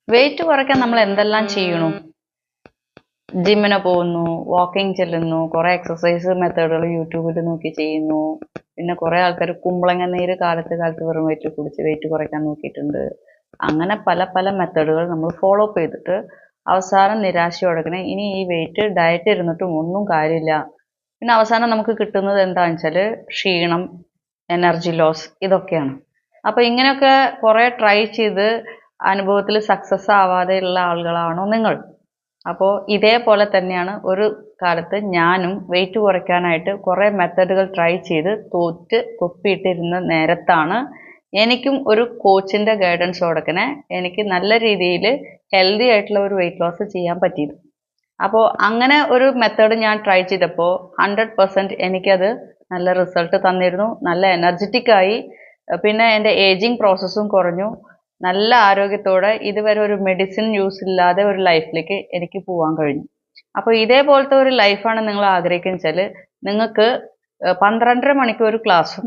Wait കുറയ്ക്കാൻ നമ്മൾ എന്തെല്ലാം ചെയ്യണു? ജിമ്മിന് പോകുന്നു, വാക്കിംഗ് ചെല്ലുന്നു, കുറെ എക്സസൈസ് മെത്തേഡുകൾ യൂട്യൂബിൽ നോക്കി ചെയ്യുന്നു. പിന്നെ കുറെ ആൾക്കാർ കുമ്പളങ്ങ നീര് കാലത്ത് വെറും വയറ്റിൽ കുടിച്ച് വെയിറ്റ് കുറയ്ക്കാൻ നോക്കിയിട്ടുണ്ട്. അങ്ങനെ പല പല മെത്തേഡുകൾ നമ്മൾ ഫോളോ അപ്പ് ചെയ്തിട്ട് അവസാനം നിരാശയോടെ ഇനി ഈ വെയിറ്റ് ഡയറ്റ് ഇരുന്നിട്ടും ഒന്നും കാര്യമില്ല. പിന്നെ അവസാനം നമുക്ക് കിട്ടുന്നത് എന്താണെന്ന് വെച്ചാൽ ക്ഷീണം, എനർജി ലോസ്, ഇതൊക്കെയാണ്. അപ്പോൾ ഇങ്ങനെയൊക്കെ കുറെ ട്രൈ ചെയ്ത് അനുഭവത്തിൽ സക്സസ് ആവാതെയുള്ള ആളുകളാണോ നിങ്ങൾ? അപ്പോൾ ഇതേപോലെ തന്നെയാണ് ഒരു കാലത്ത് ഞാനും വെയിറ്റ് കുറയ്ക്കാനായിട്ട് കുറേ മെത്തഡുകൾ ട്രൈ ചെയ്ത് തോറ്റ് തൊപ്പിയിട്ടിരുന്ന നേരത്താണ് എനിക്കും ഒരു കോച്ചിൻ്റെ ഗൈഡൻസോടൊക്കെ എനിക്ക് നല്ല രീതിയിൽ ഹെൽത്തി ആയിട്ടുള്ള ഒരു വെയിറ്റ് ലോസ് ചെയ്യാൻ പറ്റിയത്. അപ്പോൾ അങ്ങനെ ഒരു മെത്തേഡ് ഞാൻ ട്രൈ ചെയ്തപ്പോൾ 100% എനിക്കത് നല്ല റിസൾട്ട് തന്നിരുന്നു. നല്ല എനർജറ്റിക് ആയി. പിന്നെ എൻ്റെ ഏജിങ് പ്രോസസ്സും കുറഞ്ഞു. നല്ല ആരോഗ്യത്തോടെ ഇതുവരെ ഒരു മെഡിസിൻ യൂസ് ഇല്ലാതെ ഒരു ലൈഫിലേക്ക് എനിക്ക് പോകാൻ കഴിഞ്ഞു. അപ്പോൾ ഇതേപോലത്തെ ഒരു ലൈഫാണ് നിങ്ങൾ ആഗ്രഹിക്കുന്നത് വെച്ചാൽ നിങ്ങൾക്ക് 12.5 മണിക്ക് ഒരു ക്ലാസ്സും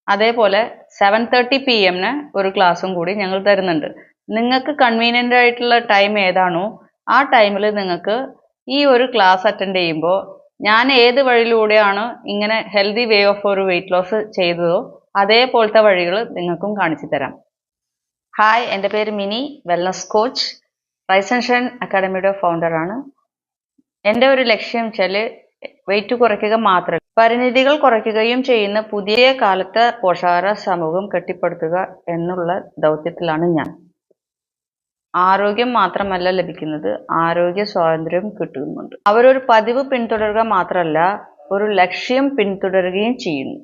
അതേപോലെ 7:30 PM ഒരു ക്ലാസ്സും കൂടി ഞങ്ങൾ തരുന്നുണ്ട്. നിങ്ങൾക്ക് കൺവീനിയൻ്റ് ആയിട്ടുള്ള ടൈം ഏതാണോ ആ ടൈമിൽ നിങ്ങൾക്ക് ഈ ഒരു ക്ലാസ് അറ്റൻഡ് ചെയ്യുമ്പോൾ ഞാൻ ഏത് വഴിയിലൂടെയാണ് ഇങ്ങനെ ഹെൽത്തി വേ ഓഫ് ഒരു വെയിറ്റ് ലോസ് ചെയ്തതോ അതേപോലത്തെ വഴികൾ നിങ്ങൾക്കും കാണിച്ചു തരാം. ഹായ്, എൻ്റെ പേര് Mini, wellness coach, rise and shine അക്കാഡമിയുടെ ഫൗണ്ടറാണ്. എൻ്റെ ഒരു ലക്ഷ്യം വെച്ചാൽ വെയിറ്റ് കുറയ്ക്കുക മാത്രമല്ല, പരിമിതികൾ കുറയ്ക്കുകയും ചെയ്യുന്ന പുതിയ കാലത്തെ പോഷകാഹാര സമൂഹം കെട്ടിപ്പടുത്തുക എന്നുള്ള ദൗത്യത്തിലാണ് ഞാൻ. ആരോഗ്യം മാത്രമല്ല ലഭിക്കുന്നത്, ആരോഗ്യ സ്വാതന്ത്ര്യം കിട്ടുന്നുണ്ട്. അവരൊരു പതിവ് പിന്തുടരുക മാത്രമല്ല, ഒരു ലക്ഷ്യം പിന്തുടരുകയും ചെയ്യുന്നു.